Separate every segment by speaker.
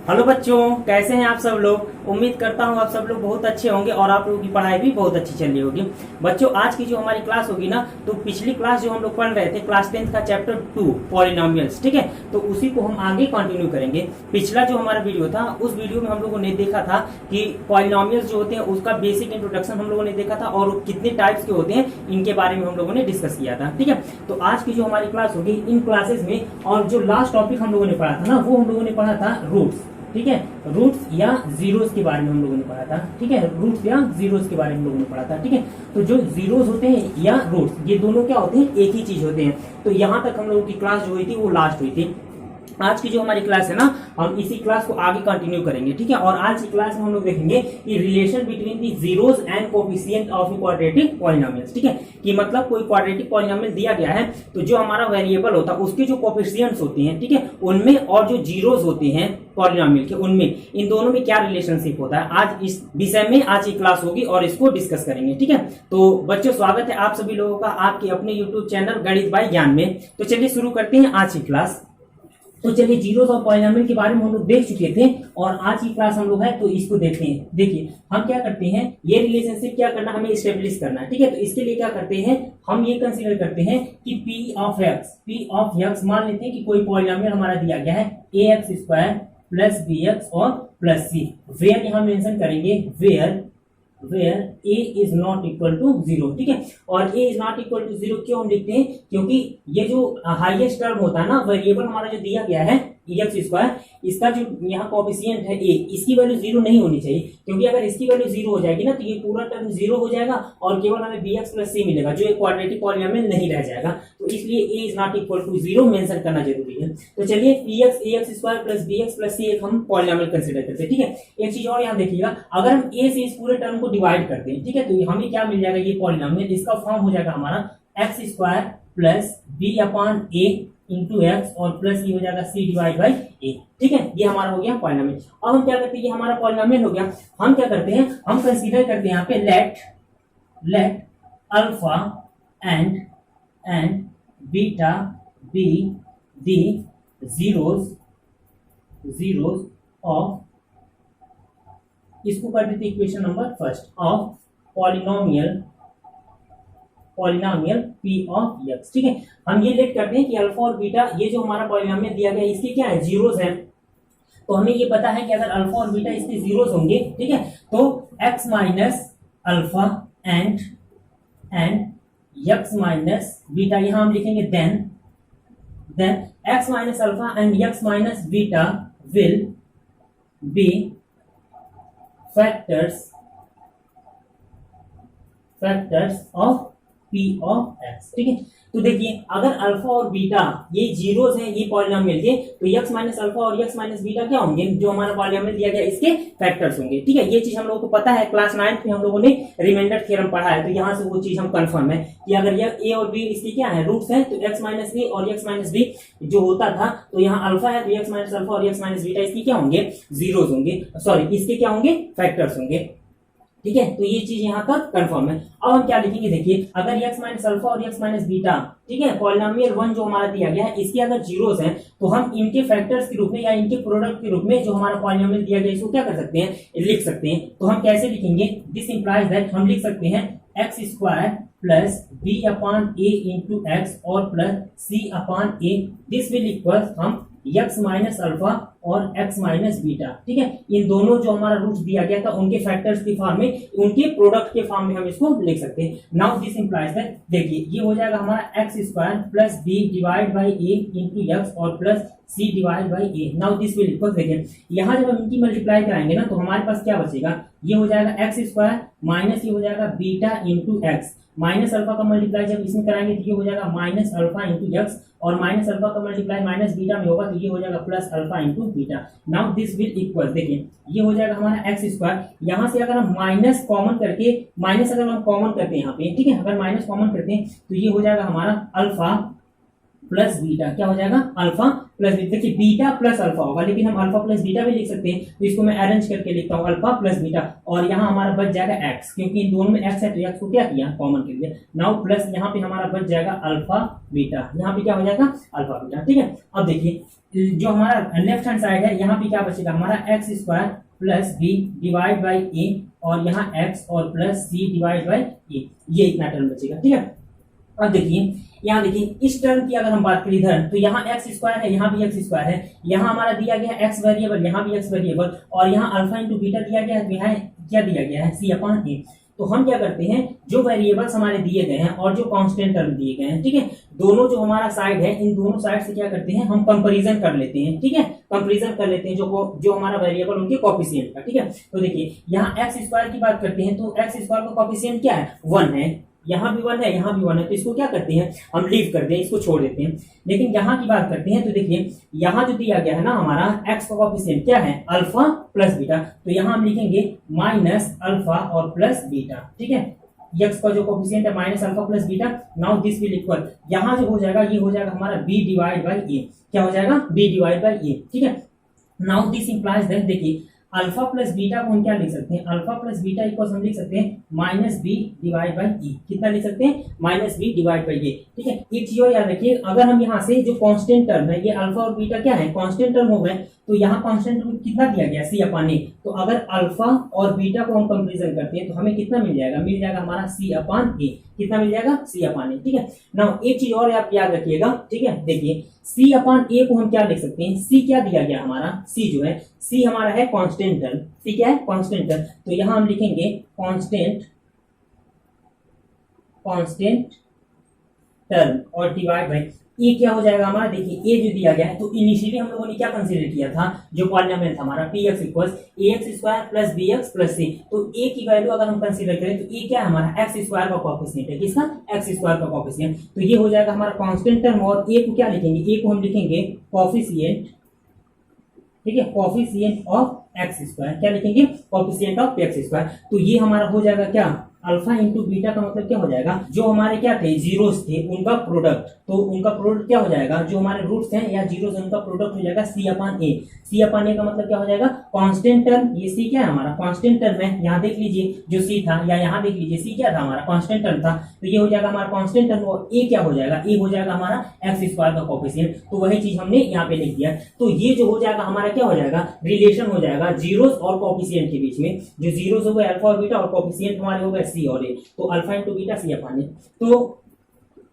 Speaker 1: Hello बच्चों, कैसे हैं आप सब लोग। उम्मीद करता हूं आप सब लोग बहुत अच्छे होंगे और आप लोगों की पढ़ाई भी बहुत अच्छी चल रही होगी। बच्चों, आज की जो हमारी क्लास होगी ना, तो पिछली क्लास जो हम लोग पढ़ रहे थे क्लास 10 का चैप्टर 2 पॉलिनोमियल्स, ठीक है, तो उसी को हम आगे कंटिन्यू करेंगे। पिछला जो हमारा वीडियो था उस वीडियो में हम लोगों ने देखा था कि पॉलिनोमियल्स जो होते हैं उसका बेसिक इंट्रोडक्शन हम लोगों ने देखा था और कितने टाइप्स के होते हैं इनके बारे में हम लोगों ने डिस्कस किया था। ठीक है, तो आज की जो हमारी क्लास होगी इन क्लासेस में, और जो लास्ट टॉपिक हम लोगों ने पढ़ा था ना, वो हम लोगों ने पढ़ा था रूट्स। ठीक है, रूट्स या जीरोस के बारे में हम लोगों ने पढ़ा था। ठीक है, रूट्स या जीरोस के बारे में हम लोगों ने पढ़ा था। ठीक है, तो जो जीरोस होते हैं या रूट्स, ये दोनों क्या होते हैं, एक ही चीज होते हैं। तो यहाँ तक हम लोगों की क्लास जो हुई थी वो लास्ट हुई थी। आज की जो हमारी क्लास है ना, हम इसी क्लास को आगे कंटिन्यू करेंगे। ठीक है, और आज की क्लास में हम लोग देखेंगे कि relation between the zeros and coefficient of quadratic polynomials. ठीक है, कि मतलब कोई क्वाड्रेटिक पॉलिनोमियल दिया गया है तो जो हमारा वेरिएबल होता है उसके जो कोएफिशिएंट्स होते हैं, ठीक है, उनमें और जो जीरोस होते हैं पॉलिनोमियल के, उनमें इन दोनों में क्या रिलेशनशिप होता है, आज इस विषय में आज की क्लास होगी और इसको डिस्कस करेंगे। ठीक है, तो बच्चों स्वागत है आप सभी लोगों का आपके अपने यूट्यूब चैनल गणित बाई ज्ञान में। तो चलिए शुरू करते हैं आज की क्लास। तो चलिए, जीरोस और पॉलिनोमियल के बारे में हम लोग देख चुके थे और आज की क्लास हम लोग है तो इसको देखते हैं। देखिए हम क्या करते हैं, ये रिलेशनशिप क्या करना, हमें स्टेब्लिश करना है। ठीक है, तो इसके लिए क्या करते हैं, हम ये कंसीडर करते हैं कि पी ऑफ एक्स मान लेते हैं कि कोई पॉलिनोमियल हमारा दिया गया है A X square plus B X और प्लस सी। वेयर यहाँ मेंशन करेंगे where a is not equal to 0। ठीक है, और a is not equal to 0 क्यों हम लिखते हैं, क्योंकि ये जो हाईएस्ट टर्म होता है ना, वेरिएबल हमारा जो दिया गया है एक्स स्क्वायर, इसका जो यहाँ कोएफिशिएंट है a, इसकी वैल्यू 0 नहीं होनी चाहिए, क्योंकि अगर इसकी वैल्यू 0 हो जाएगी ना तो ये पूरा टर्म 0 हो जाएगा और केवल हमें bx प्लस c मिलेगा, जो एक क्वाड्रेटिक पॉलिनोमियल नहीं रह जाएगा। तो इसलिए a is not equal to 0 mention करना जरूरी है। तो चलिए px ax square plus bx plus c एक हम पॉलिनोमियल कंसीडर करते हैं। ठीक है, एक चीज और यहाँ देखिएगा, अगर हम a से इस पूरे टर्म को डिवाइड करते हैं, ठीक है, तो हमें क्या मिल जाएगा, ये पॉलिनोमियल, इसका फॉर्म हो जाएगा हमारा X square plus B upon A into X और प्लस ये हो जाएगा सी डिवाइड बाई ए। ठीक है, ये हमारा हो गया पॉलिनोमियल। अब हम क्या करते हैं, ये हमारा पॉलिनोमियल हो गया, हम क्या करते हैं, हम कंसीडर करते हैं यहाँ पे let alpha and beta be the zeros of, इसको कर देते equation number first of polynomial p of x। ठीक है, हम ये लेट करते हैं कि अल्फा और बीटा, ये जो हमारा पॉलिनोमियल दिया गया है इसके क्या है, जीरोस हैं। तो हमें ये पता है कि अगर अल्फा और बीटा इसके जीरोस होंगे, ठीक है, तो x minus alpha and x minus beta, यहां हम लिखेंगे then x minus alpha and x minus beta will be factors of p of x। ठीक है, तो देखिए अगर अल्फा और बीटा ये जीरोस हैं, ये पॉलिनोमियल के, तो x माइनस अल्फा और x माइनस बीटा क्या होंगे, जो हमारा पॉलिनोमियल दिया गया इसके फैक्टर्स होंगे। ठीक है, ये चीज हम लोगों को पता है, क्लास 9 में हम लोगों ने रिमाइंडर थ्योरम पढ़ा है, तो यहाँ से वो चीज हम कंफर्म है कि अगर ये a और b इसके क्या है, रूट्स हैं, तो x माइनस a और x माइनस b जो होता था, तो यहाँ अल्फा है तो x माइनस अल्फा और x माइनस बीटा इसकी क्या होंगे, जीरोस होंगे, सॉरी इसके क्या होंगे, फैक्टर्स होंगे। ठीक है, तो ये चीज यहाँ तक कंफर्म है। अब हम क्या लिखेंगे, देखिए अगर x माइनस अल्फा और x माइनस बीटा, ठीक है, पॉलिनोमियल 1 जो हमारा दिया गया है, इसके अगर जीरोस हैं तो हम इनके फैक्टर्स के रूप में या इनके प्रोडक्ट के रूप में जो हमारा पॉलिनोमियल दिया गया इसको क्या कर सकते हैं, लिख सकते हैं। तो हम कैसे लिखेंगे, दिस इंप्लाइज दैट, हम लिख सकते हैं X square plus B upon A into X और plus C upon A, this will equal हम x माइनस अल्फा और x माइनस बीटा। ठीक है, इन दोनों जो हमारा रूट्स दिया गया था उनके फैक्टर्स के फॉर्म में, उनके प्रोडक्ट के फॉर्म में हम इसको लिख सकते हैं। नाउ दिस इंप्लाइज दैट, देखिए ये हो जाएगा हमारा x square plus b divide by a into X और plus c divide by a। Now this will equal, देखिए यहाँ जब हम इनकी मल्टीप्लाई कराएंगे ना तो हमारे पास क्या बचेगा, ये हो जाएगा एक्स स्क्वायर माइनस ये हो जाएगा beta into x, minus alpha का मल्टीप्लाई जब इसमें कराएंगे तो ये हो जाएगा माइनस अल्फा इंटू एक्स, और माइनस अल्फा का मल्टीप्लाई माइनस बीटा में होगा तो ये हो जाएगा plus alpha into beta. Now this will equal, देखिए ये हो जाएगा हमारा एक्स स्क्वायर, यहाँ से अगर हम माइनस कॉमन करके, माइनस अगर हम कॉमन करते हैं यहाँ पे, ठीक है, अगर माइनस कॉमन करते हैं तो ये हो जाएगा हमारा अल्फा प्लस बीटा, क्या हो जाएगा अल्फा प्लस बीटा। देखिए बीटा प्लस अल्फा होगा, लेकिन हम अल्फा प्लस बीटा भी लिख सकते हैं, तो इसको मैं अरेंज करके लिखता हूँ अल्फा प्लस बीटा, और यहाँ हमारा बच जाएगा एक्स, क्योंकि इन दोनों में एक्स है तो एक्स को क्या किया कॉमन कर दिया। नाउ प्लस यहाँ पे हमारा बच जाएगा अल्फा बीटा, यहाँ पे क्या हो जाएगा अल्फा बीटा, ठीक है। अब देखिए जो हमारा लेफ्ट हैंड साइड है यहाँ पे क्या बचेगा हमारा X square plus B divide by A, और यहाँ एक्स और plus C divide by A, ये इतना टर्म बचेगा, ठीक है। अब देखिए यहाँ देखिए इस टर्म की अगर हम बात करें इधर, तो यहाँ एक्स स्क्वायर है, यहाँ भी एक्स स्क्वायर है, यहाँ हमारा दिया गया एक्स वेरिएबल, यहाँ भी एक्स वेरिएबल, और यहाँ अल्फा इंटू बीटा दिया गया है, तो यहाँ क्या दिया गया है सी अपॉन ए। तो हम क्या करते हैं, जो वेरिएबल्स हमारे दिए गए हैं और जो कांस्टेंट टर्म दिए गए हैं, ठीक है, दोनों जो हमारा साइड है इन दोनों साइड से क्या करते हैं हम कंपैरिजन कर लेते हैं, ठीक है, कंपैरिजन कर लेते हैं जो हमारा वेरिएबल उनके कोएफिशिएंट का, ठीक है। तो देखिए यहाँ एक्स स्क्वायर की बात करते हैं, तो एक्स स्क्वायर का कोएफिशिएंट क्या है 1 है, यहाँ भी 1 है, यहाँ भी 1 है, तो इसको क्या करते हैं हम लीव करते हैं, इसको छोड़ देते हैं। लेकिन यहाँ की बात करते हैं, तो देखिए यहाँ जो दिया गया है ना हमारा x का कोएफिशिएंट क्या है अल्फा प्लस बीटा, तो यहाँ हम लिखेंगे माइनस अल्फा और प्लस बीटा, ठीक है। x का जो कोएफिशिएंट है minus alpha plus beta, now this will equal, यहाँ जो हो जाएगा ये हो जाएगा हमारा b डिवाइड बाई ए, क्या हो जाएगा b डिवाइड बाई ए, ठीक है। नाउ दिस इंप्लाइज दैट, देखिए अल्फा प्लस बीटा को हम क्या लिख सकते हैं, अल्फा प्लस बीटा इक्वल हम लिख सकते हैं minus B divide by E, कितना लिख सकते हैं माइनस बी डिवाइड बाई ए, ठीक है। एक चीज और याद रखिए, अगर हम यहाँ से जो कांस्टेंट टर्म है ये अल्फा और बीटा क्या है कांस्टेंट टर्म हो गए, तो यहाँ कांस्टेंट टर्म कितना दिया गया सी अपॉन ए, तो अगर अल्फा और बीटा को हम कंपैरिजन करते हैं तो हमें कितना मिल जाएगा हमारा सी अपॉन ए, कितना मिल जाएगा सी अपॉन ए, ठीक है। नाउ एक चीज और आप याद रखिएगा, ठीक है, देखिए सी अपॉन ए को हम क्या लिख सकते हैं, सी क्या दिया गया हमारा, सी जो है सी हमारा है कांस्टेंट टर्म, सी क्या है कांस्टेंट टर्म, तो यहाँ हम लिखेंगे कांस्टेंट टर्म और डिवाइड बाई ए, क्या हो जाएगा हमारा, देखिए ए जो दिया गया है, तो इनिशियली हम लोगों ने क्या कंसीडर किया था, जो पॉलिनोमियल था हमारा P X equals A X square plus B X plus C, तो ए की वैल्यू अगर हम कंसीडर करें तो ए क्या है हमारा एक्स स्क्वायर का कोएफिशिएंट है, किसका एक्स स्क्वायर का कोएफिशिएंट, तो ये हो जाएगा हमारा कांस्टेंट टर्म, और ए को क्या लिखेंगे, ए को हम लिखेंगे कोएफिशिएंट, ठीक है, कोएफिशिएंट ऑफ एक्स स्क्वायर, क्या लिखेंगे कोएफिशिएंट ऑफ एक्स स्क्वायर, तो ये हमारा हो जाएगा क्या अल्फा इंटू बीटा का मतलब क्या हो जाएगा, जो हमारे क्या थे जीरोस थे उनका प्रोडक्ट, तो उनका प्रोडक्ट क्या हो जाएगा, जो हमारे रूट्स हैं या जीरोस उनका प्रोडक्ट हो जाएगा सी अपॉन ए, सी अपॉन ए का मतलब क्या हो जाएगा कांस्टेंट टर्म, ये सी क्या है हमारा कांस्टेंट टर्म है, यहाँ देख लीजिए जो सी था, या यहाँ देख लीजिए सी क्या था हमारा कांस्टेंट टर्म था, तो ये हो जाएगा हमारा कांस्टेंट टर्म, और ए क्या हो जाएगा, ए हो जाएगा हमारा एक्स स्क्वायर का कोएफिशिएंट, तो वही चीज हमने यहाँ पे लिख दिया। तो ये जो हो जाएगा हमारा क्या हो जाएगा रिलेशन हो जाएगा जीरोस और कोएफिशिएंट के बीच में, जो जीरोस हो गए अल्फा और बीटा और कोएफिशिएंट हमारे हो गए सी और ए, तो alpha into beta C upon ए।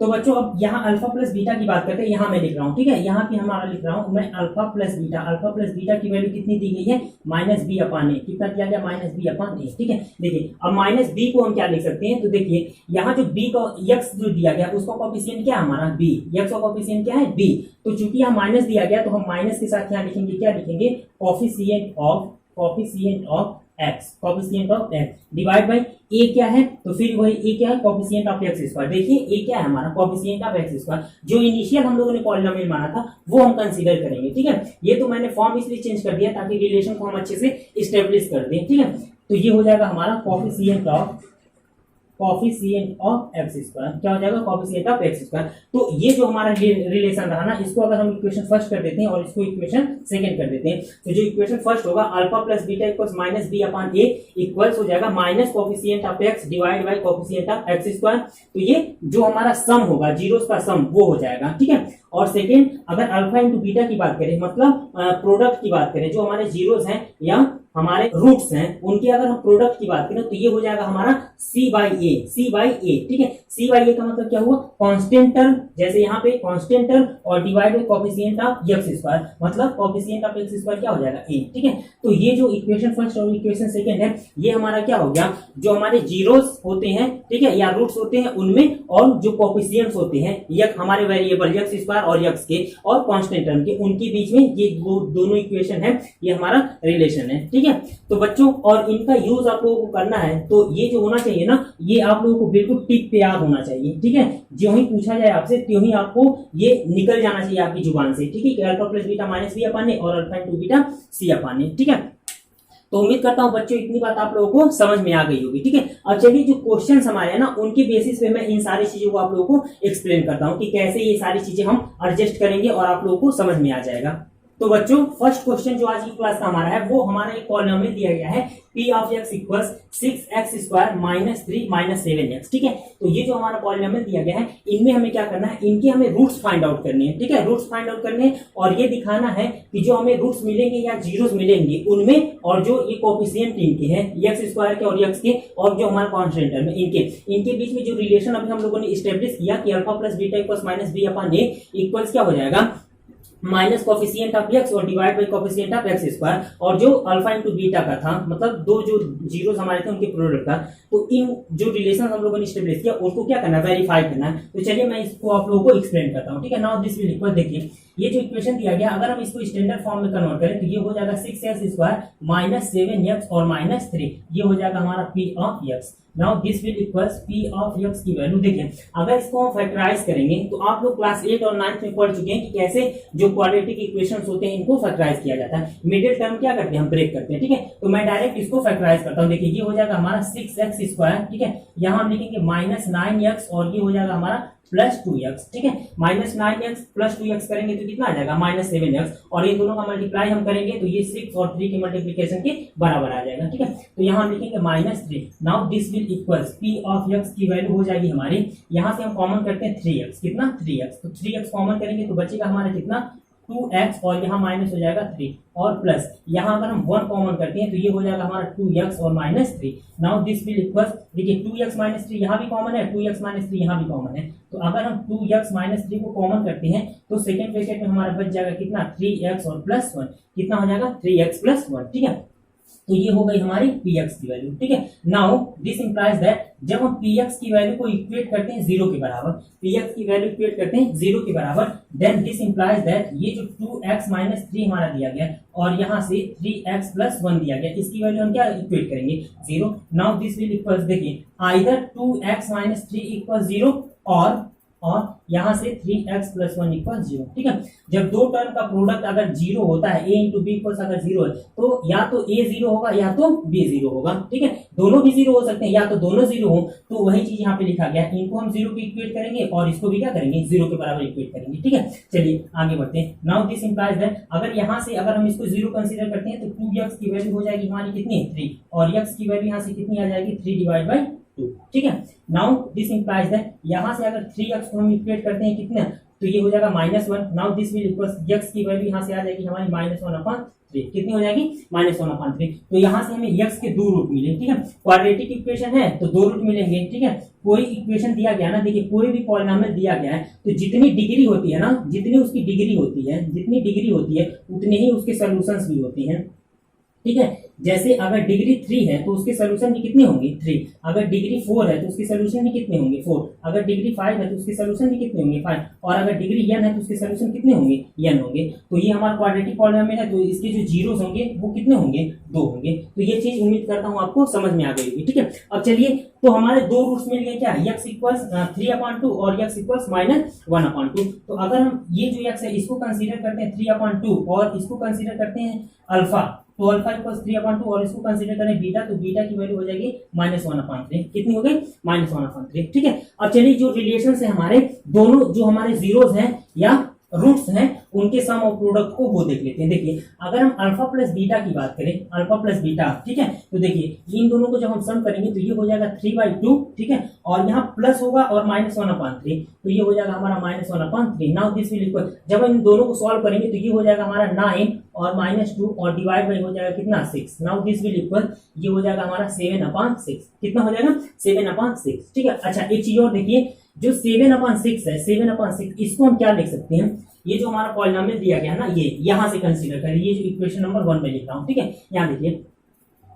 Speaker 1: तो बच्चों अब यहाँ अल्फा प्लस बीटा की बात करते हैं, यहाँ मैं लिख रहा हूँ, ठीक है, यहाँ पे हमारा लिख रहा हूँ मैं अल्फा प्लस बीटा की वैल्यू कितनी दी गई है माइनस बी अपॉन ए, कितना दिया गया माइनस बी अपॉन ए, ठीक है। देखिए अब माइनस बी को हम क्या लिख सकते हैं, तो देखिए यहाँ जो बी का एक्स जो दिया गया उसका कोएफिशिएंट क्या है हमारा बी, एक्स का कोएफिशिएंट क्या है बी, तो चूंकि यहाँ माइनस दिया गया तो हम माइनस के साथ यहाँ लिखेंगे, क्या लिखेंगे coefficient of X, coefficient of X divide by A क्या है, तो फिर वही ए क्या है कोएफिशिएंट ऑफ एक्स स्क्वायर, देखिए ए क्या है हमारा कोएफिशिएंट ऑफ एक्स स्क्वायर, जो इनिशियल हम लोगों ने पॉलिनोमियल माना था वो हम कंसीडर करेंगे, ठीक है। ये तो मैंने फॉर्म इसलिए चेंज कर दिया ताकि रिलेशन को हम अच्छे से इस्टेब्लिश कर दें, ठीक है। तो ये हो जाएगा हमारा कोएफिशिएंट ऑफ एक्स स्क्वायर, क्या हो जाएगा कोएफिशिएंट ऑफ एक्स स्क्वायर। तो ये जो हमारा रिलेशन रहा ना, इसको अगर हम इक्वेशन फर्स्ट कर देते हैं और इसको इक्वेशन सेकंड कर देते हैं, तो जो इक्वेशन फर्स्ट होगा alpha plus beta equals minus B upon A equals हो जाएगा minus coefficient of X divide by coefficient of X square, तो ये जो हमारा सम होगा जीरोस का सम वो हो जाएगा, ठीक है। और सेकेंड अगर अल्फा इंटू बीटा की बात करें, मतलब प्रोडक्ट की बात करें, जो हमारे जीरोस हैं या हमारे रूट्स हैं उनकी अगर हम प्रोडक्ट की बात करें तो ये हो जाएगा हमारा सी बाई ए, ठीक है। सी बाई ए का मतलब क्या हुआ कांस्टेंट टर्म, जैसे यहाँ पे कांस्टेंट टर्म और divide by coefficient of X square, मतलब कोएफिशिएंट ऑफ एक्स स्क्वायर क्या हो जाएगा ए, ठीक है। तो ये जो इक्वेशन फर्स्ट और इक्वेशन सेकंड है ये हमारा क्या हो गया, जो हमारे जीरोस होते हैं, ठीक है, या रूट्स होते हैं उनमें, और जो कोएफिशिएंट्स होते हैं ये हमारे वेरिएबल एक्स स्क्वायर और एक्स के और कांस्टेंट टर्म के, उनके बीच में ये वो दोनों इक्वेशन है, ये हमारा रिलेशन है, ठीक है। तो बच्चों और इनका यूज आप लोगों को करना है, तो ये जो होना चाहिए ना ये आप लोगों को बिल्कुल टिप पे याद होना चाहिए, ठीक है। जो ही पूछा जाए आपसे त्यों ही आपको ये निकल जाना चाहिए आपकी जुबान से, ठीक है। Alpha plus beta minus B upon A और alpha into beta C upon A, ठीक है। तो उम्मीद करता हूं बच्चों इतनी बात आप लोगों को समझ में आ गई होगी। ठीक है, अब चलिए जो क्वेश्चंस हमारे हैं ना उनके बेसिस पे मैं इन सारी चीजों को आप लोगों को एक्सप्लेन करता हूं कि कैसे ये सारी चीजें हम एडजस्ट करेंगे और आप लोगों को समझ में आ जाएगा। तो बच्चों फर्स्ट क्वेश्चन जो आज की क्लास का हमारा है वो हमारा एक पॉलिनोमियल दिया गया है p of x equals 6x square minus 3 minus 7x। ठीक है, तो ये जो हमारा पॉलिनोमियल दिया गया है इनमें हमें क्या करना है, इनके हमें रूट्स फाइंड आउट करने हैं। ठीक है, रूट्स फाइंड आउट करने हैं और ये दिखाना है कि जो हमें रूट्स मिलेंगे या जीरोस मिलेंगे उनमें और जो ये कोएफिशिएंट इनके हैं x स्क्वायर के और x के और जो हमारा कांस्टेंट है इनके बीच में जो रिलेशन अभी हम लोगों ने स्टैब्लिश किया कि alpha plus beta equals minus B upon A equals क्या हो जाएगा, माइनस कोफिशिएंट ऑफ x और divide by coefficient of x square, और जो अल्फा इंटू बीटा का था मतलब दो जो जीरोस हमारे थे उनके प्रोडक्ट का। तो इन जो रिलेशन हम लोगों ने स्टैब्लिश किया उसको क्या करना है, वेरीफाई करना है। तो चलिए मैं इसको आप लोगों को एक्सप्लेन करता हूं। ठीक है, नाउ दिस विल इक्वल, देखिए ये जो इक्वेशन दिया गया अगर हम इसको स्टैंडर्ड फॉर्म में कन्वर्ट करें तो ये हो जाएगा 6x स्क्वायर माइनस 7x और माइनस 3, ये हो जाएगा हमारा p of x। Now this will equals p of x की वैल्यू, देखिए अगर इसको हम फैक्टराइज करेंगे तो आप लोग क्लास 8 और 9 में पढ़ चुके हैं कि कैसे जो क्वाड्रेटिक इक्वेशंस होते हैं इनको फैक्टराइज किया जाता है। मिडिल टर्म क्या करते हैं, हम ब्रेक करते हैं। ठीक है, तो मैं डायरेक्ट इसको फैक्टराइज करता हूं। देखिए ये हो जाएगा हमारा 6x स्क्वायर, ठीक है, यहां हम लिखेंगे माइनस 9x और ये हो जाएगा हमारा प्लस 2x। ठीक है, माइनस 9x प्लस 2x करेंगे तो कितना आ जाएगा, माइनस 7x, और इन दोनों का मल्टीप्लाई हम करेंगे तो ये 6 और 3 की मल्टीप्लिकेशन के बराबर आ जाएगा। ठीक है, तो यहाँ हम लिखेंगे minus 3। Now this will equals p of x की वैल्यू हो जाएगी हमारी, यहाँ से हम कॉमन करते हैं 3x, कितना 3x, तो 3x कॉमन करेंगे तो बचेगा हमारा कितना 2x और यहाँ माइनस हो जाएगा 3 और प्लस यहाँ अगर हम 1 कॉमन करते हैं तो ये हो जाएगा हमारा 2x और minus 3। Now this will equals, देखिए 2x माइनस 3 यहाँ भी कॉमन है, 2x माइनस 3 यहाँ भी कॉमन है, तो अगर हम 2x माइनस 3 को कॉमन करते हैं तो सेकंड ब्रैकेट में हमारा बच जाएगा कितना 3x और प्लस 1, कितना हो जाएगा 3x प्लस 1। ठीक है, तो ये हो गई हमारी px की वैल्यू। ठीक है, नाउ दिस इंप्लाइज दैट जब हम px की वैल्यू को इक्वेट करते हैं 0 के बराबर, px की वैल्यू इक्वेट करते हैं 0 के बराबर, देन दिस इंप्लाइज दैट ये जो 2x माइनस 3 हमारा दिया गया और यहाँ से 3x प्लस 1 दिया गया, इसकी वैल्यू हम क्या इक्वेट करेंगे 0। नाउ दिस विल इक्वल्स, देखिए आइदर 2x माइनस 3 इक्वल 0 और यहाँ से 3x प्लस 1 इक्वल 0। ठीक है, जब दो टर्म का प्रोडक्ट अगर 0 होता है, a इंटू बी इक्वल्स अगर 0 है तो या तो a 0 होगा या तो b 0 होगा। ठीक है, दोनों भी 0 हो सकते हैं या तो दोनों 0 हो, तो वही चीज यहाँ पे लिखा गया है, इनको हम 0 पे इक्वेट करेंगे और इसको भी क्या करेंगे 0 के बराबर इक्वेट करेंगे। ठीक है, चलिए आगे बढ़ते हैं। नाउ दिस इंप्लाइज दैट अगर यहाँ से अगर हम इसको 0 कंसीडर करते हैं तो 2x की वैल्यू हो जाएगी हमारी कितनी 3 और x की वैल्यू यहाँ से कितनी आ जाएगी 3 डिवाइड बाई 2। ठीक है, नाउ दिस इंप्लाइज दैट यहाँ से अगर 3x को हम इक्वेट करते हैं कितना तो ये हो जाएगा -1। Now this will equals x की वैल्यू यहाँ से आ जाएगी हमारी -1/3, कितनी हो जाएगी -1/3। तो यहाँ से हमें x के दो रूट मिले। ठीक है, क्वाड्रेटिक इक्वेशन है तो दो रूट मिलेंगे। ठीक है, कोई इक्वेशन दिया गया ना, देखिए कोई भी पॉलिनोमियल दिया गया है तो जितनी डिग्री होती है ना, जितनी उसकी डिग्री होती है, जितनी डिग्री होती है उतने ही उसके सॉल्यूशंस भी होते हैं। ठीक है, जैसे अगर डिग्री 3 है तो उसके सोल्यूशन भी कितने होंगे 3, अगर डिग्री 4 है तो उसके सोल्यूशन भी कितने होंगे 4, अगर डिग्री 5 है तो उसके सोल्यूशन भी कितने होंगे 5, और अगर डिग्री n है तो उसके सोल्यूशन कितने होंगे n होंगे। तो ये हमारा क्वाड्रेटिक पॉलिनोमियल है तो इसके जो जीरोस होंगे वो कितने होंगे 2 होंगे। तो ये चीज उम्मीद करता हूँ आपको समझ में आ गई होगी। ठीक है, अब चलिए तो हमारे दो रूट्स मिल गए, क्या x इक्वल्स 3/2 और x इक्वल्स -1/2। तो अगर हम ये जो x है इसको कंसीडर करते हैं 3/2 और इसको कंसीडर करते हैं अल्फा, तो अल्फा इक्वल्स 3/2 और इसको कंसीडर करें बीटा, तो बीटा की वैल्यू हो जाएगी -1/3, कितनी हो गई -1/3। ठीक है, अब चलिए जो रिलेशन है हमारे दोनों जो हमारे जीरोस हैं या रूट्स हैं उनके सम और प्रोडक्ट को वो देख लेते हैं। देखिए अगर हम अल्फा प्लस बीटा की बात करें, अल्फा प्लस बीटा, ठीक है, तो देखिए इन दोनों को जब हम सम करेंगे तो ये हो जाएगा 3/2, ठीक है, और यहाँ प्लस होगा और -1/3, तो ये हो जाएगा हमारा -1/3। नाउ दिस विल इक्वल, जब हम इन दोनों को सॉल्व करेंगे तो ये हो जाएगा हमारा 9 और -2 और डिवाइड बाई हो जाएगा कितना 6। नाउ दिस विल इक्वल, ये हो जाएगा हमारा 7/6, कितना हो जाएगा 7/6। ठीक है, अच्छा एक चीज और देखिए, जो 7/6 है, 7/6 इसको हम क्या लिख सकते हैं, ये जो हमारा पॉलिनोमियल दिया गया है ना, ये यहां से कंसीडर करें, ये जो इक्वेशन नंबर 1 में लिख रहा हूं। ठीक है, यहाँ देखिए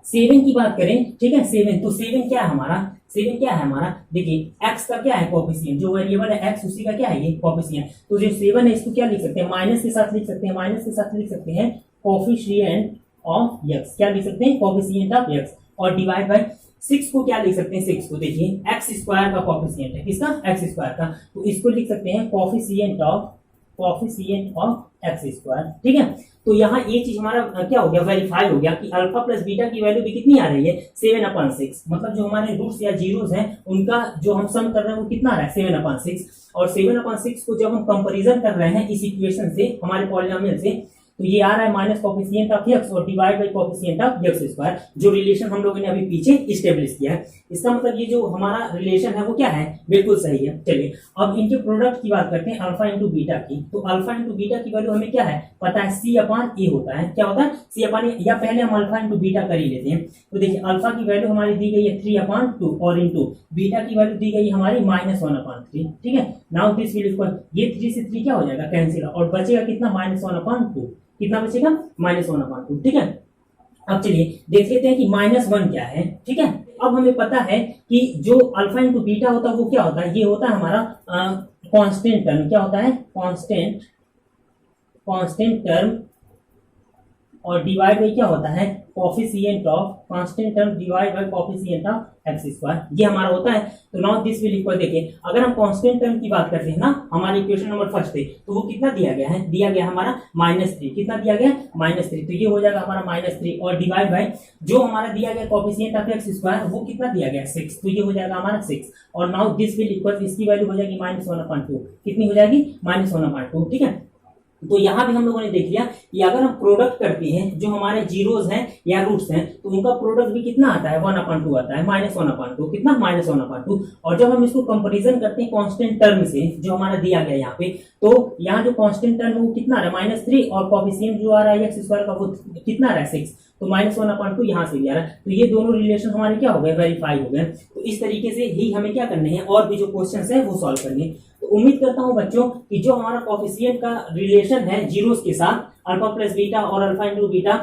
Speaker 1: 7 की बात करें, ठीक है 7, तो 7 क्या है हमारा, 7 क्या है हमारा, देखिए x का क्या है कोएफिशिएंट, जो वेरिएबल है x उसी का क्या है ये कोएफिशिएंट। तो जो 7 है इसको क्या लिख सकते हैं, माइनस के साथ लिख सकते हैं, माइनस के साथ लिख सकते हैं कोएफिशिएंट ऑफ x, क्या लिख सकते हैं कोएफिशिएंट ऑफ x, और डिवाइड बाय 6 को क्या लिख सकते हैं, 6 को देखिए x स्क्वायर का कोएफिशिएंट है, किसका x स्क्वायर का, तो इसको लिख सकते हैं coefficient of coefficient of X square. ठीक है, तो यहाँ ये चीज हमारा क्या हो गया, वेरीफाई हो गया कि अल्फा प्लस बीटा की वैल्यू भी कितनी आ रही है 7/6। मतलब जो हमारे रूट्स या जीरोस हैं उनका जो हम सम कर रहे हैं वो कितना आ रहा है 7/6। और 7/6 को जब हम कंपैरिजन कर रहे हैं इस इक्वेशन से हमारे पॉलिनोमियल से, तो ये आ रहा है माइनस कॉफिशिएंट ऑफ एक्स और divide by coefficient of X square, जो रिलेशन हम लोगों ने अभी पीछे इस्टेब्लिश किया है। इसका मतलब ये जो हमारा रिलेशन है वो क्या है, बिल्कुल सही है। चलिए अब इनके प्रोडक्ट की बात करते हैं, अल्फा इंटू बीटा की। तो अल्फा इंटू बीटा की वैल्यू हमें क्या है पता है, सी अपॉन ए होता है। क्या होता है, सी अपॉन ए। या पहले हम अल्फा इंटू बीटा कर ही लेते हैं। तो देखिए अल्फा की वैल्यू हमारी दी गई है 3/2 और इंटू बीटा की वैल्यू दी गई है हमारी -1/3। ठीक है, नाउ दिस विल इक्वल, ये 3 से 3 क्या हो जाएगा, कैंसिल, और बचेगा कितना -1/2। कितना बचेगा -1/2। ठीक है, अब चलिए देख लेते हैं कि -1 क्या है। ठीक है, अब हमें पता है कि जो अल्फा इंटू बीटा होता है वो क्या होता है, ये होता है हमारा कांस्टेंट टर्म। क्या होता है, कांस्टेंट टर्म, और डिवाइड बाई क्या होता है, coefficient of constant term divide by coefficient of X square, ये हमारा होता है। तो नाउ दिस विल इक्वल, देखिए अगर हम कांस्टेंट टर्म की बात करते हैं ना, हमारी इक्वेशन नंबर फर्स्ट है, तो वो कितना दिया गया है, दिया गया हमारा -3। कितना दिया गया, -3। तो ये हो जाएगा हमारा -3 और डिवाइड बाई जो हमारा दिया गया कोफिशिएंट ऑफ एक्स स्क्वायर वो कितना दिया गया 6। तो ये हो जाएगा हमारा 6। और नाउ दिस विल इक्वल, इसकी वैल्यू हो जाएगी -1/2। कितनी हो जाएगी, -1/2। ठीक है, तो यहां भी हम लोगों ने देख लिया कि अगर हम प्रोडक्ट करते हैं जो हमारे जीरोस हैं या रूट्स हैं, तो उनका प्रोडक्ट भी कितना आता है 1/2 आता है, -1/2। कितना, -1/2। और जब हम इसको कंपैरिजन करते हैं कांस्टेंट टर्म से जो हमारा दिया गया यहाँ पे, तो यहाँ जो कांस्टेंट टर्म है वो कितना आ रहा है -3, और कोफिशिएंट जो आ रहा है एक्स स्क्वायर का वो कितना आ रहा है 6। तो -1/2 यहाँ से भी आ रहा है। तो ये दोनों रिलेशन हमारे क्या हो गए, वेरीफाई हो गए। तो इस तरीके से ही हमें क्या करने हैं, और भी जो क्वेश्चन है वो सॉल्व करने हैं। तो उम्मीद करता हूं बच्चों कि जो हमारा कोफिशिएंट का रिलेशन है जीरोस के साथ, अल्फा प्लस बीटा और alpha into beta,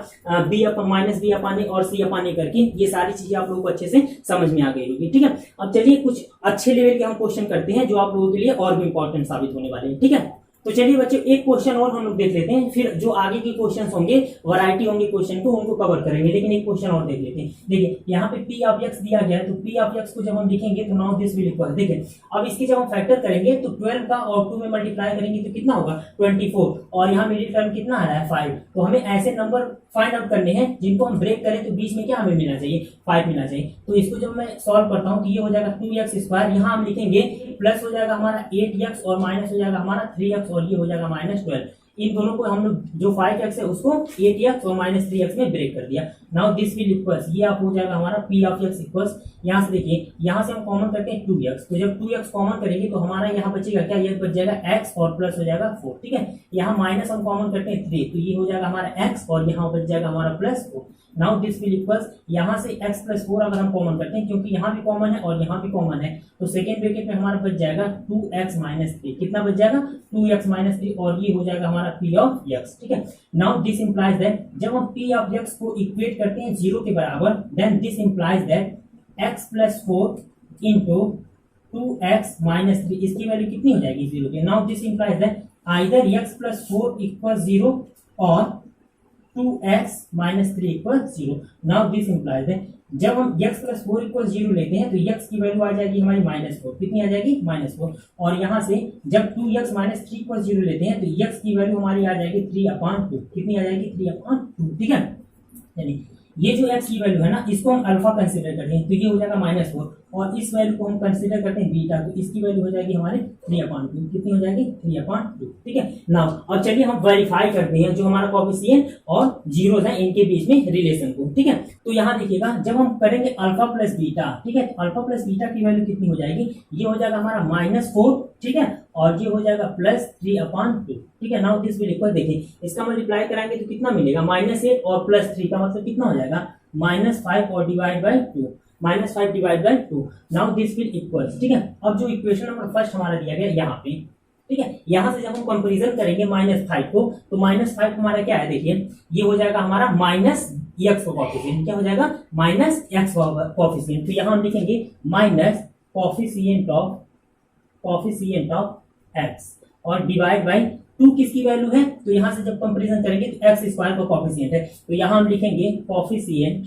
Speaker 1: B upon -b/a और c/a करके, ये सारी चीजें आप लोगों को अच्छे से समझ में आ गई होगी। ठीक है, अब चलिए कुछ अच्छे लेवल के हम क्वेश्चन करते हैं जो आप लोगों के लिए और भी इंपॉर्टेंट साबित होने वाले हैं। ठीक है, तो चलिए बच्चों एक क्वेश्चन और हम लोग देख लेते हैं, फिर जो आगे के क्वेश्चन होंगे वैरायटी होंगे क्वेश्चन को, उनको कवर करेंगे। लेकिन एक क्वेश्चन और देख लेते हैं। देखिए यहाँ पे p ऑफ x दिया गया है, तो p ऑफ x को जब हम लिखेंगे तो नाउ दिस विल इक्वल, देखिए अब इसकी जब हम फैक्टर करेंगे तो 12 का और 2 में मल्टीप्लाई करेंगे तो कितना होगा 24, और यहाँ मिडिल टर्म कितना आ रहा है 5। तो हमें ऐसे नंबर फाइंड आउट करने हैं जिनको हम ब्रेक करें तो बीच में क्या हमें मिलना चाहिए, 5 मिलना चाहिए। तो इसको जब मैं सॉल्व करता हूँ तो ये हो जाएगा 2x², यहाँ हम लिखेंगे प्लस हो जाएगा हमारा 8x और माइनस हो जाएगा हमारा 3x, और ये हो जाएगा -12। इन दोनों को हम लोग जो 5x है उसको 8x और -3x में ब्रेक कर दिया। नाउ दिस विल इक्वल्स, ये आप हो जाएगा हमारा p ऑफ x इक्वल्स, यहाँ से देखिए यहाँ से हम कॉमन करते हैं 2x, तो जब 2x कॉमन करेंगे तो हमारा यहाँ बचेगा क्या, ये बच जाएगा x और प्लस हो जाएगा 4। ठीक है, यहाँ माइनस हम कॉमन करते हैं 3, तो ये हो जाएगा हमारा x और यहाँ बच जाएगा हमारा +4। नाउ दिस विल इक्वल्स, यहाँ से x + 4 अगर हम कॉमन करते हैं, क्योंकि यहाँ भी कॉमन है और यहाँ भी कॉमन है, तो सेकेंड ब्रैकेट में हमारा बच जाएगा 2x - 3। कितना बच जाएगा 2x - 3, और ये हो जाएगा हमारा p ऑफ x। ठीक है, नाउ दिस इंप्लाइज दैट जब हम p ऑफ x को इक्वेट करते हैं 0 के बराबर, then this implies that x + 4 into 2x - 3, इसकी वैल्यू कितनी हो जाएगी 0 की। Now this implies that either x + 4 = 0 और 2x - 3 = 0। Now this implies that जब हम x + 4 = 0 लेते हैं तो x की वैल्यू आ जाएगी हमारी -4। कितनी आ जाएगी -4, और यहाँ से जब 2x - 3 = 0 लेते हैं तो x की वैल्यू हमारी आ जाएगी 3/2। कितनी आ जाएगी 3/2। ठीक है, यानी ये जो x की वैल्यू है ना, इसको हम अल्फा कंसीडर करते हैं तो ये हो जाएगा -4, और इस वैल्यू को हम कंसीडर करते हैं बीटा, तो इसकी वैल्यू हो जाएगी हमारे 3/2। कितनी हो जाएगी 3/2। ठीक है, नाउ और चलिए हम वेरीफाई करते हैं जो हमारा कोएफिशिएंट और जीरोस हैं इनके बीच में रिलेशन को। ठीक है, तो यहाँ देखिएगा जब हम करेंगे अल्फा प्लस बीटा, ठीक है, तो अल्फा प्लस बीटा की वैल्यू कितनी हो जाएगी, ये हो जाएगा हमारा -4। ठीक है, और ये हो जाएगा +3/2। ठीक है, नाउ दिस विल इक्वल, देखिए इसका मल्टीप्लाई कराएंगे तो कितना मिलेगा -8 और +3 का मतलब कितना हो जाएगा -5 और divide by 2, -5 divide by 2। Now this will equals, ठीक है, अब जो इक्वेशन नंबर फर्स्ट हमारा दिया गया यहाँ पे, ठीक है, यहाँ से जब हम कंपैरिजन करेंगे -5 को, तो -5 हमारा क्या है, देखिए ये हो जाएगा हमारा -x का कोएफिशिएंट। क्या हो जाएगा -x कोएफिशिएंट, तो यहाँ हम लिखेंगे माइनस कोएफिशिएंट ऑफ x और डिवाइड बाई 2 किसकी वैल्यू है, तो यहाँ से जब कंपैरिजन करेंगे तो x² का कोएफिशिएंट है, तो यहाँ हम लिखेंगे coefficient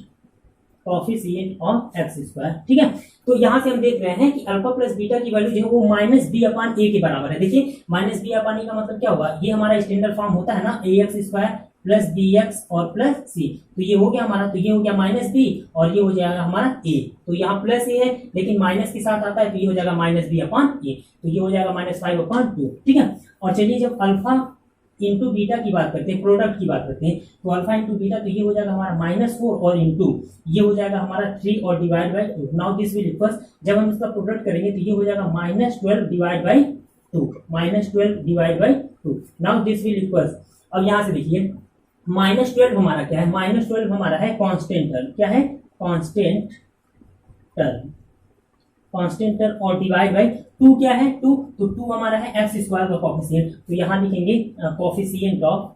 Speaker 1: coefficient of X square. ठीक है, तो यहां से हम देख रहे हैं कि अल्फा प्लस बीटा की वैल्यू जो है वो माइनस बी अपान ए के बराबर है। देखिए माइनस बी अपान ए का मतलब क्या होगा, ये हमारा स्टैंडर्ड फॉर्म होता है ना, A X square plus B X और प्लस सी। तो ये हो गया हमारा, तो ये हो गया माइनस बी और ये हो जाएगा हमारा ए। तो यहाँ प्लस ए है लेकिन माइनस के साथ आता है तो ये हो जाएगा माइनस बी अपान ए, तो ये हो जाएगा -5/2। ठीक है, और चलिए जब अल्फा इंटू बीटा की बात करते हैं, प्रोडक्ट की बात करते हैं, तो अल्फा इंटू बीटा तो ये हो जाएगा हमारा -4 और इंटू ये हो जाएगा हमारा 3 और divide by 2। Now this will equals, जब हम इसका प्रोडक्ट करेंगे तो ये हो जाएगा -12 divide by 2, -12 divide by 2। Now this will equals, अब यहाँ से देखिए -12 हमारा क्या है, -12 हमारा है कांस्टेंट टर्म। क्या है, कांस्टेंट टर्म, कांस्टेंट टर्म और डिवाइड बाई 2 क्या है 2, तो 2 हमारा है एक्स स्क्वायर का कोफिशिएंट, तो यहाँ लिखेंगे कोफिशिएंट ऑफ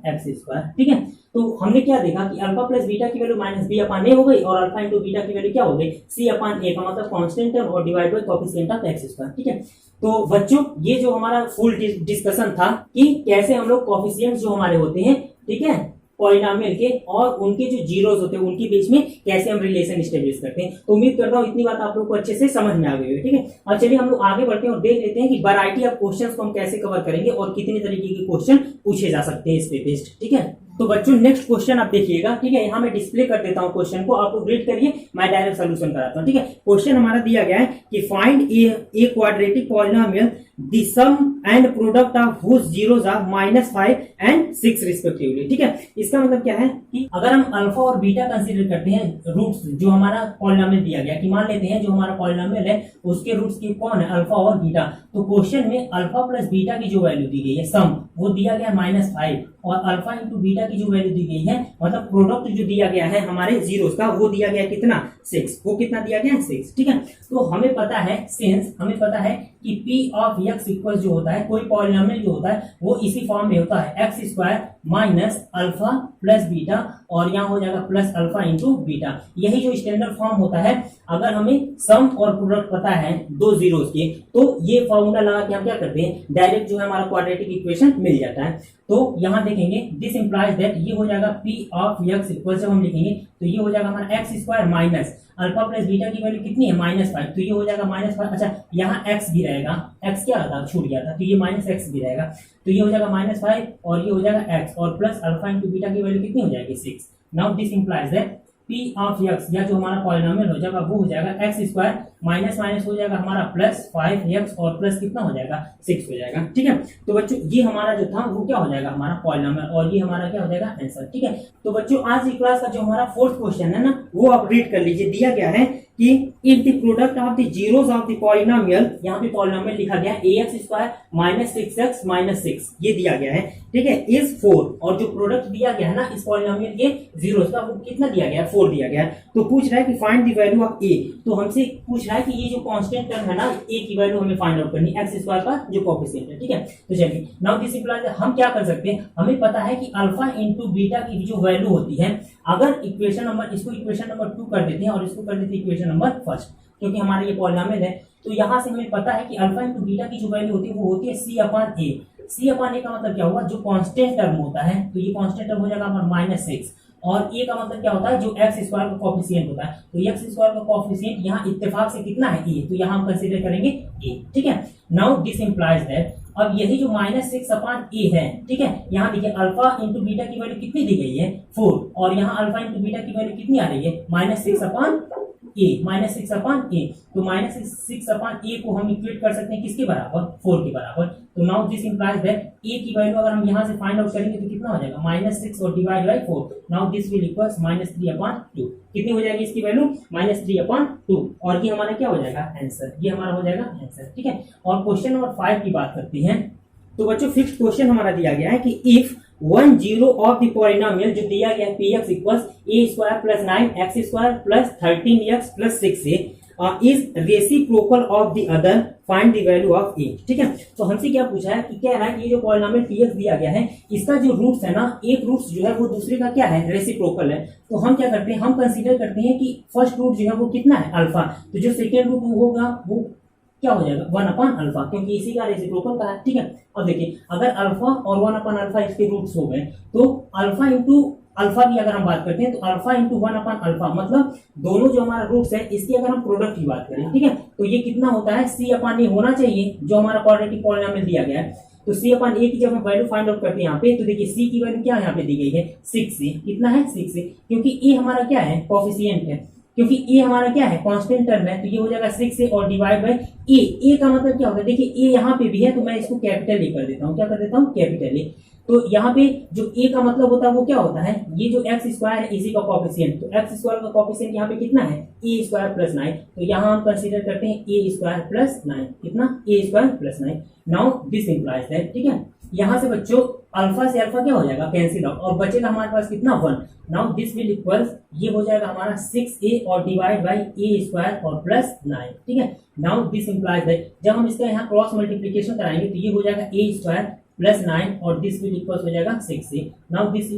Speaker 1: एक्स स्क्वायर। ठीक है, तो हमने क्या देखा कि अल्फा प्लस बीटा की वैल्यू माइनस बी अपान ए हो गई और अल्फा इंटू बीटा की वैल्यू क्या हो गई, सी अपान ए, का मतलब कांस्टेंट टर्म और divide by coefficient of X square. ठीक है, तो बच्चों ये जो हमारा फुल डिस्कशन था कि कैसे हम लोग कोफिशिएंट्स जो हमारे होते हैं, ठीक है, पॉलिनोमियल के और उनके जो जीरोस होते हैं उनके बीच में कैसे हम रिलेशन स्टेब्लिश करते हैं। तो उम्मीद करता हूँ इतनी बात आप लोग को अच्छे से समझ में आ गई है। ठीक है, अब चलिए हम लोग आगे बढ़ते हैं और देख लेते हैं कि वैरायटी ऑफ क्वेश्चंस को हम कैसे कवर करेंगे और कितनी तरीके के क्वेश्चन पूछे जा सकते हैं इस पे बेस्ड। ठीक है, तो बच्चों नेक्स्ट क्वेश्चन आप देखिएगा। ठीक है, यहाँ मैं डिस्प्ले कर देता हूँ क्वेश्चन को, आप लोग रीड करिए, मैं डायरेक्ट सोल्यूशन कराता हूँ। ठीक है, क्वेश्चन हमारा दिया गया है कि find a quadratic polynomial the sum and product of whose zeros are -5 and 6 respectively. ठीक है, इसका मतलब क्या है कि अगर हम अल्फा और बीटा कंसीडर करते हैं रूट्स जो हमारा पॉलिनोमियल दिया गया, कि मान लेते हैं जो हमारा पॉलिनोमियल है उसके रूट्स की कौन है, अल्फा और बीटा, तो क्वेश्चन में अल्फा प्लस बीटा की जो वैल्यू दी गई है सम, वो दिया गया -5 और अल्फा इंटू बीटा की जो वैल्यू दी गई है मतलब प्रोडक्ट जो दिया गया है हमारे जीरोस का, वो दिया गया कितना 6, वो कितना दिया गया 6। ठीक है, तो हमें पता है सिंस हमें पता है कि p ऑफ x इक्वल जो होता है, कोई पॉलिनोमियल जो होता है वो इसी फॉर्म में होता है, x square minus alpha plus beta और यहाँ हो जाएगा प्लस अल्फा इंटू बीटा। यही जो स्टैंडर्ड फॉर्म होता है। अगर हमें सम और प्रोडक्ट पता है दो जीरोस के, तो ये फॉर्मूला लगा के हम क्या करते हैं, डायरेक्ट जो है हमारा क्वाड्रेटिक इक्वेशन मिल जाता है। तो यहाँ देखेंगे दिस इंप्लाइज दैट, ये हो जाएगा p ऑफ x इक्वल से हम लिखेंगे तो ये हो जाएगा हमारा X square minus alpha plus beta की वैल्यू कितनी है -5, तो ये हो जाएगा -5। अच्छा यहाँ x भी रहेगा, x क्या था छूट गया था, तो ये -x भी रहेगा, तो ये हो जाएगा -5 और ये हो जाएगा x और प्लस अल्फा इंटू बीटा की वैल्यू कितनी हो जाएगी 6। Now this implies that p of x या जो हमारा पॉलिनोमियल हो जाएगा वो हो जाएगा एक्स स्क्वायर माइनस माइनस हो जाएगा हमारा प्लस 5x और प्लस कितना हो जाएगा 6 हो जाएगा। ठीक है, तो बच्चों ये हमारा जो था वो क्या हो जाएगा हमारा पॉलिनोमियल और ये हमारा क्या हो जाएगा आंसर। ठीक है, तो बच्चों आज की क्लास का जो हमारा फोर्थ क्वेश्चन है ना, वो आप रीड कर लीजिए। दिया गया है कि if the product of the zeros of the polynomial, यहाँ पे पॉलिनोमियल लिखा गया है ax square minus 6x minus 6, ये दिया गया है। ठीक है, इज 4 और जो प्रोडक्ट दिया गया है ना इस पॉलिनोमियल के जीरोस का, वो कितना दिया गया है 4 दिया गया है। तो पूछ रहा है कि find the value of a, तो हमसे पूछ रहा है कि ये जो कांस्टेंट टर्म है ना a की वैल्यू हमें फाइंड आउट करनी है, एक्स स्क्वायर का जो कोएफिशिएंट है। ठीक है, तो चलिए नाउ दिस इंप्लाइज हम क्या कर सकते हैं, हमें पता है कि अल्फा इंटू बीटा की जो वैल्यू होती है, अगर इक्वेशन नंबर इसको इक्वेशन नंबर 2 कर देते हैं और इसको कर देते हैं इक्वेशन नंबर 1, क्योंकि हमारा ये पॉलिनोमियल है, तो यहाँ से हमें पता है कि अल्फा इंटू बीटा की जो वैल्यू होती है वो होती है c upon a। c upon a का मतलब क्या हुआ, जो कांस्टेंट टर्म होता है, तो ये कांस्टेंट टर्म हो जाएगा हमारा -6 और a का मतलब क्या होता है, जो एक्स स्क्वायर का कोएफिशिएंट होता है, तो एक्स स्क्वायर का कोएफिशिएंट यहाँ इत्तेफाक से कितना है a, तो यहाँ हम कंसीडर करेंगे a। ठीक है, नाउ दिस इंप्लाइज दैट, अब यही जो -6 अपान a है, ठीक है, यहाँ देखिए अल्फा इंटू बीटा की वैल्यू कितनी दी गई है 4 और यहाँ अल्फा इंटू बीटा की वैल्यू कितनी आ रही है -6 अपान a, -6 अपान a, तो -6 अपान a को हम इक्वेट कर सकते हैं किसके बराबर, 4 के बराबर। तो now this implies that a की वैल्यू अगर हम यहाँ से फाइंड आउट करेंगे तो कितना हो जाएगा -6 और divide bye 4, now this will equals -3 अपान 2, कितनी हो जाएगी इसकी वैल्यू -3 अपान 2 और ये हमारा क्या हो जाएगा आंसर, ये हमारा हो जाएगा आंसर। ठीक है, और क्वेश्चन नंबर 5 की बात करते हैं। तो बच्चों फिफ्थ क्वेश्चन हमारा दिया गया है कि if 1 zero of the polynomial जो दिया गया है px equals a square plus 9x square plus 13x plus 6a is reciprocal of the other, find the value of a। ठीक है, तो हमसे क्या पूछा है कि कह रहा है कि ये जो पॉलिनोमियल px दिया गया है इसका जो रूट्स है ना, एक रूट्स जो है वो दूसरे का क्या है रेसिप्रोकल है। तो हम क्या करते हैं, हम कंसीडर करते हैं कि फर्स्ट रूट जो है वो कितना है अल्फा, तो जो सेकेंड रूट होगा वो क्या हो जाएगा 1 अपान अल्फा, क्योंकि इसी का रेसिप्रोकल का है। ठीक है, और देखिए अगर अल्फा और 1 अपान अल्फा इसके रूट्स हो गए तो अल्फा इंटू अल्फा की अगर हम बात करते हैं तो अल्फा इंटू 1 अपॉन अल्फा, मतलब दोनों जो हमारा रूट्स है इसकी अगर हम प्रोडक्ट की बात करें, ठीक है, तो ये कितना होता है, सी अपॉन ए होना चाहिए जो हमारा क्वाड्रेटिक पॉलिनोमियल दिया गया है। तो सी अपॉन ए की जब हम वैल्यू फाइंड आउट करते हैं यहाँ पे, तो देखिए सी की वैल्यू क्या यहाँ पे दी गई है, 6 ए। कितना है, 6 ए, क्योंकि ए हमारा क्या है, कोफिशिएंट है, क्योंकि ए हमारा क्या है, कांस्टेंट टर्म है, तो ये हो जाएगा 6 ए और डिवाइड बाय ए। ए का मतलब क्या होता है, देखिए ए यहाँ पे भी है तो मैं इसको कैपिटल ए कर देता हूँ, क्या कर देता हूँ, कैपिटल ए। तो यहाँ पे जो ए का मतलब होता है वो क्या होता है, ये जो एक्स स्क्वायर है इसी का कोफिशिएंट, तो एक्स स्क्वायर का कोफिशिएंट यहाँ पे कितना है, ए स्क्वायर प्लस 9, तो यहाँ हम कंसीडर करते हैं ए स्क्वायर प्लस 9, कितना, A square plus 9। Now this implies that, ठीक है, यहाँ से बच्चों अल्फा से अल्फा क्या हो जाएगा, कैंसिल आउट, और बचेगा हमारे पास कितना, 1। नाउ दिस विल इक्वल्स, ये हो जाएगा हमारा 6a और डिवाइड बाय ए स्क्वायर और प्लस 9, ठीक है। नाउ दिस इंप्लाइज दैट, जब हम इसका यहाँ क्रॉस मल्टीप्लीकेशन कराएंगे तो ये हो जाएगा ए स्क्वायर प्लस 9 और दिस विल इक्वल्स हो जाएगा 6a। Now this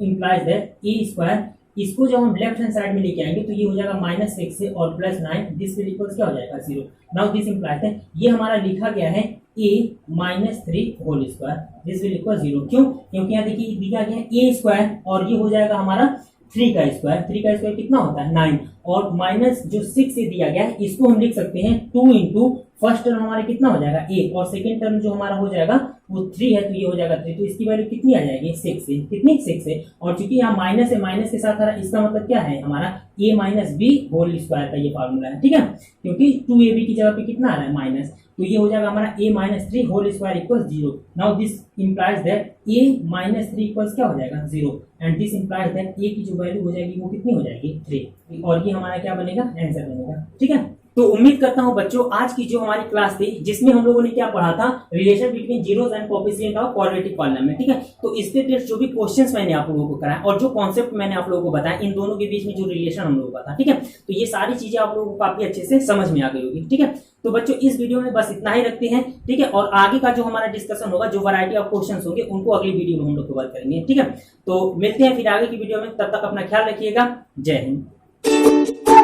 Speaker 1: implies that A square, इसको जब हम लेफ्ट हैंड साइड में लेके आएंगे तो ये हो जाएगा -6 और प्लस 9, दिस विल इक्वल्स क्या हो जाएगा, 0। नाउ दिस इंप्लाइज दैट, ये हमारा लिखा गया है a -3 whole square, this will equal 0। क्यों, क्योंकि यहाँ देखिए दिया गया है a स्क्वायर और ये हो जाएगा हमारा 3 का स्क्वायर, 3 का स्क्वायर कितना होता है, 9, और माइनस जो 6 से दिया गया है इसको हम लिख सकते हैं 2 इंटू फर्स्ट टर्म हमारा कितना हो जाएगा, a, और सेकंड टर्म जो हमारा हो जाएगा वो 3 है, तो ये हो जाएगा 3, तो इसकी वैल्यू कितनी आ जाएगी, 6 है, कितनी, 6 है। और चूंकि यहाँ माइनस है, माइनस के साथ आ रहा है, इसका मतलब क्या है हमारा a minus B whole square का ये फॉर्मूला है, ठीक है, क्योंकि 2ab की जगह पे कितना आ रहा है, माइनस, तो ये हो जाएगा हमारा a -3 whole square equals 0। Now this implies that a -3 equals क्या हो जाएगा, 0, and this implies that a की जो वैल्यू हो जाएगी वो कितनी हो जाएगी, 3, और ये हमारा क्या बनेगा, आंसर बनेगा, ठीक है। तो उम्मीद करता हूं बच्चों आज की जो हमारी क्लास थी जिसमें हम लोगों ने क्या पढ़ा था, relation between zeros and coefficient of quadratic polynomial, ठीक है, तो इसके टेस्ट जो भी क्वेश्चंस मैंने आप लोगों को कराया और जो कॉन्सेप्ट मैंने आप लोगों को बताया, इन दोनों के बीच में जो रिलेशन हम लोगों का था, ठीक है, तो ये सारी चीजें आप लोगों को काफी अच्छे से समझ में आ गई होगी, ठीक है। तो बच्चों इस वीडियो में बस इतना ही रखते हैं, ठीक है, और आगे का जो हमारा डिस्कशन होगा, जो वैरायटी ऑफ क्वेश्चंस होंगे उनको अगली वीडियो में हम लोग कवर करेंगे, ठीक है। तो मिलते हैं फिर आगे की वीडियो में, तब तक अपना ख्याल रखिएगा, जय हिंद।